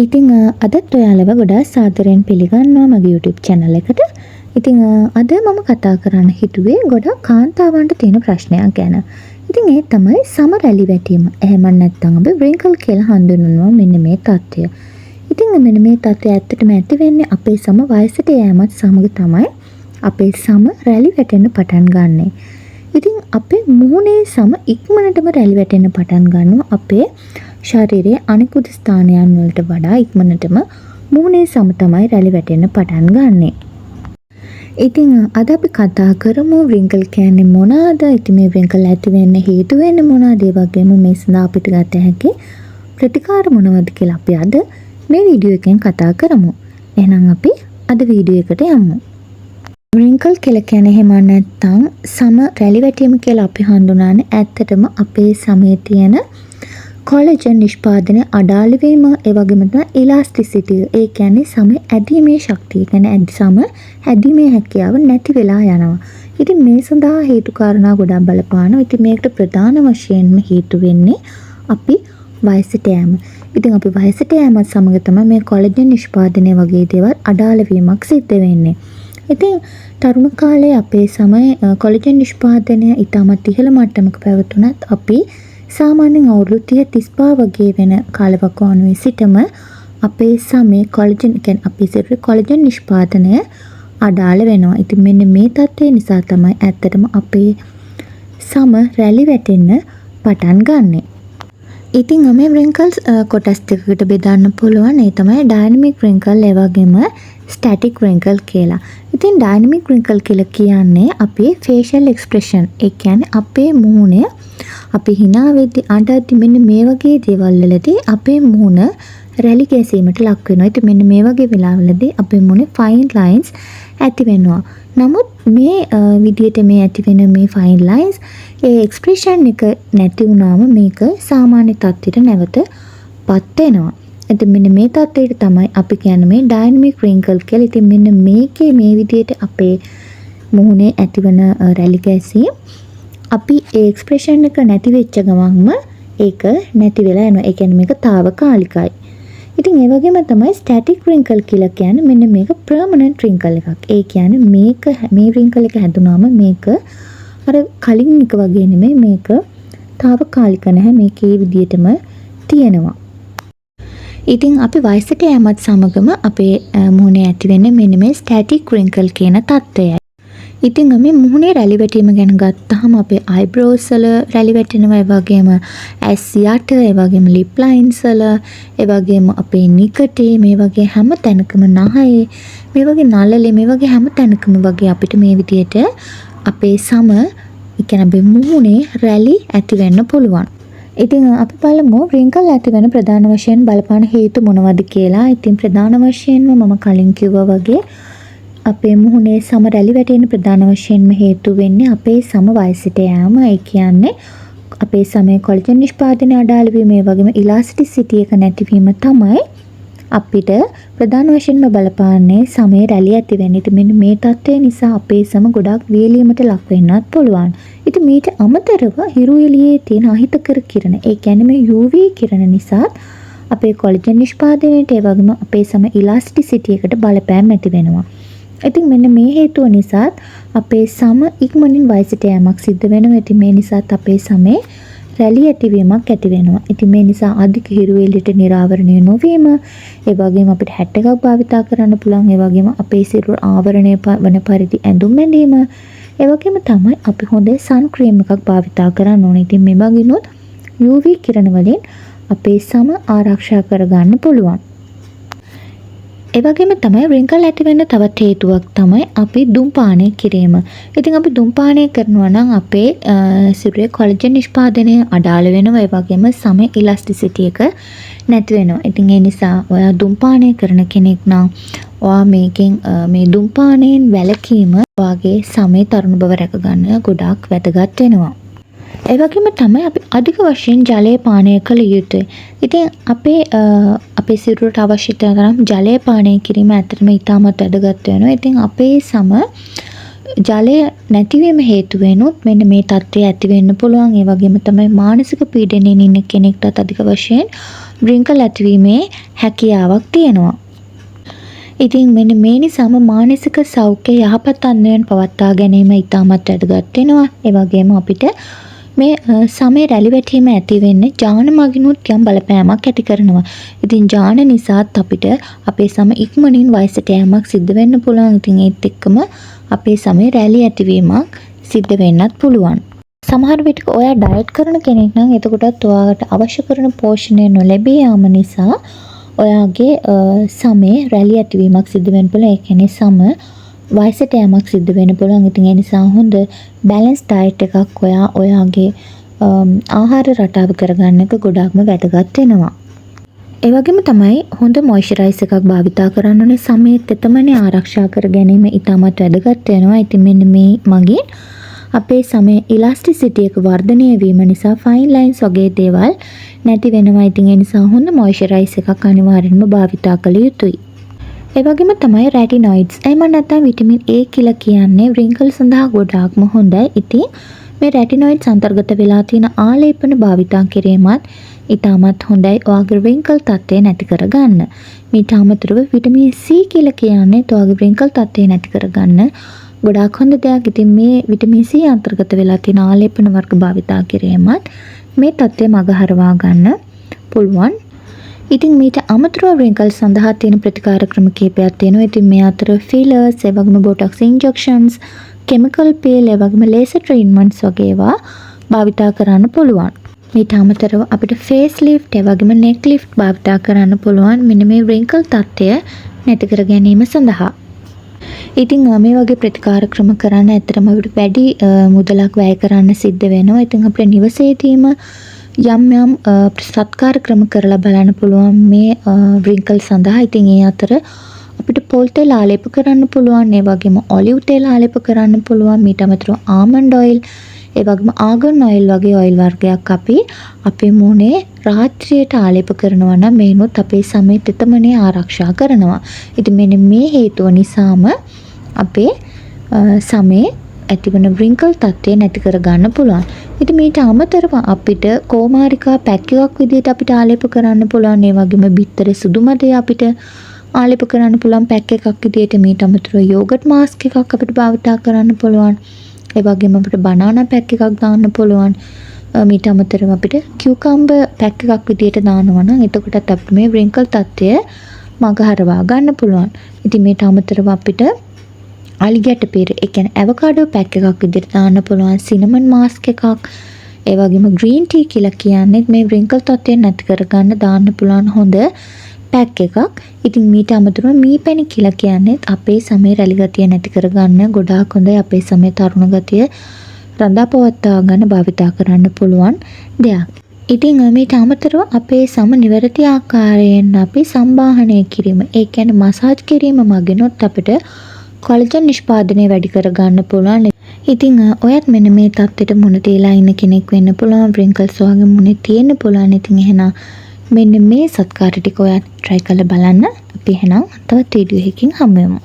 ඉතින් අදත් ඔයාලව ගොඩාක් සාදරයෙන් පිළිගන්නවා මගේ YouTube channel එකට. ඉතින් අද මම කතා කරන්න හිතුවේ ගොඩාක් කාන්තාවන්ට තියෙන ප්‍රශ්නයක් ගැන. ඉතින් ඒ තමයි සම රැලි වැටීම. එහෙම නැත්නම් අපි wrinkle කියලා හඳුන්වනවා මෙන්න මේ තත්ත්වය. ඉතින් මෙන්න මේ තත්ත්වය ඇත්තටම ඇති වෙන්නේ අපේ සම වයසට යෑමත් සමග තමයි අපේ සම රැලි වැටෙන්න පටන් ගන්නෙ. ඉතින් අපේ මුහුණේ සම ඉක්මනටම රැලි වැටෙන්න පටන් ගන්නවා අපේ ශරීරයේ අනිකුත් ස්ථානයන් වලට වඩා ඉක්මනටම මුහුණේ සම තමයි රැලි වැටෙන්න පටන් ගන්නෙ. ඉතින් අද අපි කතා කරමු wrinkle කියන්නේ මොනවාද? ඉතින් මේ wrinkle ඇති වෙන්න හේතු වෙන්නේ මොනවාද? ඒ වගේම මේ සඳහා අපිට ගත හැකි ප්‍රතිකාර මොනවද කියලා අපි අද මේ වීඩියෝ එකෙන් කතා කරමු. එහෙනම් අපි අද වීඩියෝ එකට යමු. wrinkle කියලා කියන්නේ එහෙම නැත්නම් සම රැලි වැටීම කියලා අපි හඳුනන්නේ ඇත්තටම අපේ සමේ තියෙන කොලජන් නිෂ්පාදනය අඩාල වීම, ඒ වගේම තමයි ඉලාස්ටිසිටි. ඒ කියන්නේ සමේ ඇදීමේ ශක්තිය. ඒ කියන්නේ සම ඇදීමේ හැකියාව නැති වෙලා යනවා. ඉතින් මේ සඳහා හේතු කාරණා ගොඩක් බලපානවා. ඉතින් මේකට ප්‍රධාන වශයෙන්ම හේතු වෙන්නේ අපි වයසට යෑම. ඉතින් අපි වයසට යෑමත් සමග තමයි මේ කොලජන් නිෂ්පාදනය වගේ දේවල් අඩාල වීමක් සිද්ධ වෙන්නේ. ඉතින් තරුණ කාලයේ අපේ සමය කොලජන් නිෂ්පාදනය ඉතාමත් ඉහළ මට්ටමක පැවතුනත් අපි සාමාන්‍යයෙන් අවුරුදු 30-35 වගේ වෙන කාලවකවානුවේ සිටම අපේ සමේ කොලජන් කියන්නේ අපේ ශරීරයේ කොලජන් නිෂ්පාදනය අඩාල වෙනවා. ඉතින් මෙන්න මේ තත්ත්වය නිසා තමයි ඇත්තටම අපේ සම රැලි වැටෙන්න පටන් ගන්නෙ. ඉතින් මේ wrinkles කොටස් දෙකකට බෙදන්න පුළුවන්. ඒ තමයි dynamic wrinkle ඒ වගේම static wrinkle කියලා. ඉතින් dynamic wrinkle කියලා කියන්නේ අපේ facial expression. ඒ කියන්නේ අපේ මුහුණේ අපි hina වෙද්දි අඬද්දි මෙන්න මේ වගේ දේවල් වලදී අපේ මුහුණ රැලි ගැසීමට ලක් වෙනවා. ඉතින් මෙන්න මේ වගේ වෙලාවලදී අපේ මුහුණේ fine lines ඇති වෙනවා. නමුත් මේ විදිහට මේ ඇති වෙන මේ fine lines ඒ expression එක නැති වුණාම මේක සාමාන්‍ය තත්ත්වයට නැවතපත් වෙනවා. ඉතින් මෙන්න මේ තත්ත්වයට තමයි අපි කියන්නේ මේ dynamic wrinkle කියලා. ඉතින් මෙන්න මේකේ මේ විදිහට අපේ මුහුණේ ඇතිවන රැලි ගැසීම් අපි ඒ එක්ස්ප්‍රෙෂන් එක නැති වෙච්ච ගමන්ම ඒක නැති වෙලා යනවා. ඒ කියන්නේ මේක తాවකාලිකයි. ඉතින් ඒ වගේම තමයි static wrinkle කියලා කියන්නේ මෙන්න මේක permanent wrinkle එකක්. ඒ කියන්නේ මේක මේ wrinkle එක හැදුනාම මේක අර කලින් එක වගේ නෙමෙයි, මේක తాවකාලික නැහැ. මේක ඒ විදිහටම තියෙනවා. ඉතින් අපි වයසට යෑමත් සමගම අපේ මුහුණේ ඇති වෙන්නේ මෙන්න මේ static wrinkle කියන තත්ත්වයයි. ඉතින් මේ මුහුණේ රැලි වැටීම ගැන ගත්තාම අපේ eyebrows වල රැලි වැටෙනවා, ඒ වගේම ඇස් යට, ඒ වගේම lip lines වල, ඒ වගේම අපේ නිකටේ, මේ වගේ හැම තැනකම නහයේ, මේ වගේ නළලේ, මේ වගේ හැම තැනකම වගේ අපිට මේ විදියට අපේ සම ඒ කියන්නේ අපේ මුහුණේ රැලි ඇති වෙන්න පුළුවන්. ඉතින් අපි බලමු wrinkle ඇති වෙන ප්‍රධාන වශයෙන් බලපාන හේතු මොනවද කියලා. ඉතින් ප්‍රධාන වශයෙන්ම මම කලින් කිව්වා වගේ අපේ මුහුණේ සම රැලි වැටෙන්න ප්‍රධාන වශයෙන්ම හේතු වෙන්නේ අපේ සම වයසට යෑම. ඒ කියන්නේ අපේ සමේ කොලජන් නිෂ්පාදනය අඩාල වීම, ඒ වගේම ඉලාස්ටිසිටි එක නැතිවීම තමයි අපිට ප්‍රධාන වශයෙන්ම බලපාන්නේ සමේ රැලි ඇති වෙන්න. ඉතින් මෙන්න මේ තත්ත්වය නිසා අපේ සම ගොඩක් වියලීමට ලක් වෙන්නත් පුළුවන්. ඉතින් මීට අමතරව හිරු එළියේ තියෙන අහිතකර කිරණ, ඒ කියන්නේ මේ UV කිරණ නිසා අපේ කොලජන් නිෂ්පාදනයට, ඒ වගේම අපේ සම ඉලාස්ටිසිටි එකට බලපෑම් ඇති වෙනවා. ඉතින් මෙන්න මේ හේතුව නිසා අපේ සම ඉක්මනින් වයසට යෑමක් සිද්ධ වෙනවා. ඉතින් මේ නිසාත් අපේ සමේ රැලි ඇතිවීමක් ඇති වෙනවා. ඉතින් මේ නිසා අධික හිරු එළියට නිරාවරණය නොවීම, ඒ වගේම අපිට හැට් එකක් භාවිතා කරන්න පුළුවන්. ඒ වගේම අපේ සිරුර ආවරණය වන පරිදි ඇඳුම් ඇඳීම, ඒ වගේම තමයි අපි හොඳ සන් ක්‍රීම් එකක් භාවිතා කරන්න ඕනේ. ඉතින් මේ වගේනොත් UV කිරණ වලින් අපේ සම ආරක්ෂා කරගන්න පුළුවන්. ඒ වගේම තමයි wrinkle ඇති වෙන්න තවත් හේතුවක් තමයි අපි දුම්පානය කිරීම. ඉතින් අපි දුම්පානය කරනවා නම් අපේ සිරුරේ කොලජන් නිෂ්පාදනය අඩාල වෙනවා. ඒ වගේම සමේ ඉලාස්ටිසිටි එක නැති වෙනවා. ඉතින් ඒ නිසා ඔයා දුම්පානය කරන කෙනෙක් නම් ඔයා මේකෙන් මේ දුම්පානයෙන් වැළකීම ඔයාගේ සමේ තරුණ බව රැක ගන්න ගොඩාක් වැදගත් වෙනවා. ඒ වගේම තමයි අපි අධික වශයෙන් ජලය පානය කළ යුතුයි. ඉතින් අපේ සිරුරට අවශ්‍ය තරම් ජලය පානය කිරීම ඇත්තටම ඉතාමත් වැදගත් වෙනවා. ඉතින් අපේ සම ජලය නැතිවීම හේතු වෙනුත් මෙන්න මේ තත්ත්වය ඇති වෙන්න පුළුවන්. ඒ වගේම තමයි මානසික පීඩනයෙන් ඉන්න කෙනෙක්ටත් අධික වශයෙන් wrinkle ඇතිවීමේ හැකියාවක් තියෙනවා. ඉතින් මෙන්න මේ නිසාම මානසික සෞඛ්‍ය යහපත් අන්දයෙන් පවත්වා ගැනීම ඉතාමත් වැදගත් වෙනවා. ඒ වගේම අපිට මේ සමේ රැලි වැටීම ඇති වෙන්නේ ජාන මගිනුත් යම් බලපෑමක් ඇති කරනවා. ඉතින් ජාන නිසාත් අපිට අපේ සම ඉක්මනින් වයසට යෑමක් සිද්ධ වෙන්න පුළුවන්. ඉතින් ඒත් එක්කම අපේ සමේ රැලි ඇතිවීමක් සිද්ධ වෙන්නත් පුළුවන්. සමහර විටක ඔයා ඩයට් කරන කෙනෙක් නම් එතකොටත් ඔයාට අවශ්‍ය කරන පෝෂණය නොලැබී යාම නිසා ඔයාගේ සමේ රැලි ඇතිවීමක් සිද්ධ වෙන්න පුළුවන්. ඒ කියන්නේ සම වයසට යෑමක් සිද්ධ වෙන්න පුළුවන්. ඉතින් ඒ නිසා හොඳ බැලන්ස් ඩයට් එකක් ඔයාගේ ආහාර රටාව කරගන්න එක ගොඩාක්ම වැදගත් වෙනවා. ඒ වගේම තමයි හොඳ මොයිස්චරයිස් එකක් භාවිතා කරන්න ඕනේ. සමේ තෙතමනේ ආරක්ෂා කර ගැනීම ඉතාමත් වැදගත් වෙනවා. ඉතින් මෙන්න මේ මගින් අපේ සමේ ඉලාස්ටිසිටි එක වර්ධනය වීම නිසා ෆයින් ලයින්ස් වගේ දේවල් නැති වෙනවා. ඉතින් ඒ නිසා හොඳ මොයිස්චරයිස් එකක් අනිවාර්යෙන්ම භාවිතා කළ යුතුයි. ඒ වගේම තමයි රැටිනොයිඩ්ස්. එහෙම නැත්නම් විටමින් A කියලා කියන්නේ wrinkle සඳහා ගොඩාක්ම හොඳයි. ඉතින් මේ රැටිනොයිඩ්ස් අන්තර්ගත වෙලා තියෙන ආලේපන භාවිතා කිරීමත් ඉතාමත් හොඳයි ඔයාගේ wrinkle තත්ත්වය නැති කරගන්න. මීට අමතරව විටමින් C කියලා කියන්නේ ඔයාගේ wrinkle තත්ත්වය නැති කරගන්න ගොඩාක් හොඳ දෙයක්. ඉතින් මේ විටමින් C අන්තර්ගත වෙලා තියෙන ආලේපන වර්ග භාවිතා කිරීමත් මේ තත්ත්වය මගහරවා ගන්න පුළුවන්. ඉතින් මීට අමතරව wrinkle සඳහා තියෙන ප්‍රතිකාර ක්‍රම කිහිපයක් තියෙනවා. ඉතින් මේ අතර fillers, ඒ වගේම botox injections, chemical peel, ඒ වගේම laser treatments වගේ ඒවා භාවිතා කරන්න පුළුවන්. මීට අමතරව අපිට face lift, ඒ වගේම neck lift භාවිතා කරන්න පුළුවන් මෙන්න මේ wrinkle තත්ත්වය නැති කර ගැනීම සඳහා. ඉතින් මේ වගේ ප්‍රතිකාර ක්‍රම කරන්න ඇත්තටම අපිට වැඩි මුදලක් වැය කරන්න සිද්ධ වෙනවා. ඉතින් අපේ නිවසේදීම යම් සත්කාර ක්‍රම කරලා බලන්න පුළුවන් මේ wrinkle සඳහා. ඉතින් ඒ අතර අපිට පොල් තෙල් ආලේප කරන්න පුළුවන්. ඒ වගේම ඔලිව් තෙල් ආලේප කරන්න පුළුවන්. මීට අමතරව ආමන්ඩ් ඔයිල්, ඒ වගේම ආගන් ඔයිල් වගේ ඔයිල් වර්ගයක් අපි අපේ මුහුණේ රාත්‍රියට ආලේප කරනවා නම් මේනොත් අපේ සමේ තෙතමනේ ආරක්ෂා කරනවා. ඉතින් මෙන්න මේ හේතුව නිසාම අපේ සමේ ඇතිවන wrinkle තත්ත්වය නැති කර ගන්න පුළුවන්. ඉතින් මේට අමතරව අපිට කෝමාරිකා පැක් එකක් විදිහට අපිට ආලේප කරන්න පුළුවන්. ඒ වගේම බිත්තරේ සුදු මදේ අපිට ආලේප කරන්න පුළුවන් පැක් එකක් විදිහට. මේට අමතරව යෝගට් මාස්ක් එකක් අපිට භාවිතා කරන්න පුළුවන්. ඒ වගේම අපිට බනානා පැක් එකක් දාන්න පුළුවන්. මීට අමතරව අපිට කියුකම්බර් පැක් එකක් විදිහට දානවා නම් එතකොටත් අපිට මේ wrinkle තත්ත්වය මගහරවා ගන්න පුළුවන්. ඉතින් මේට අමතරව අපිට අලිගැට පෙර, ඒ කියන්නේ ඇවෝකාඩෝ පැක් එකක් විදිහට දාන්න පුළුවන්. සිනමන් මාස්ක් එකක්, ඒ වගේම ග්‍රීන් ටී කියලා කියන්නේ මේ wrinkle තත්ත්වය නැති කරගන්න දාන්න පුළුවන් හොඳ පැක් එකක්. ඉතින් මීට අමතරව මීපැණි කියලා කියන්නේ අපේ සමේ රැලි ගතිය නැති කරගන්න ගොඩාක් හොඳයි. අපේ සමේ තරුණ ගතිය රඳා පවත්වා ගන්න භාවිතා කරන්න පුළුවන් දෙයක්. ඉතින් මීට අමතරව අපේ සම නිවැරදි ආකාරයෙන් අපි සම්බාහනය කිරීම, ඒ කියන්නේ මසාජ් කිරීම මගිනුත් අපිට කොලජන් නිෂ්පාදනය වැඩි කර ගන්න පුළුවන්. ඉතින් ඔයත් මෙන්න මේ තත්ත්වෙට මුහුණ දීලා ඉන්න කෙනෙක් වෙන්න පුළුවන්. wrinkles වගේ මුහුණේ තියෙන්න පුළුවන්. ඉතින් එහෙනම් මෙන්න මේ සත්කාර ටික ඔයත් try කරලා බලන්න. අපි එහෙනම් තවත් වීඩියෝ එකකින් හමු වෙමු.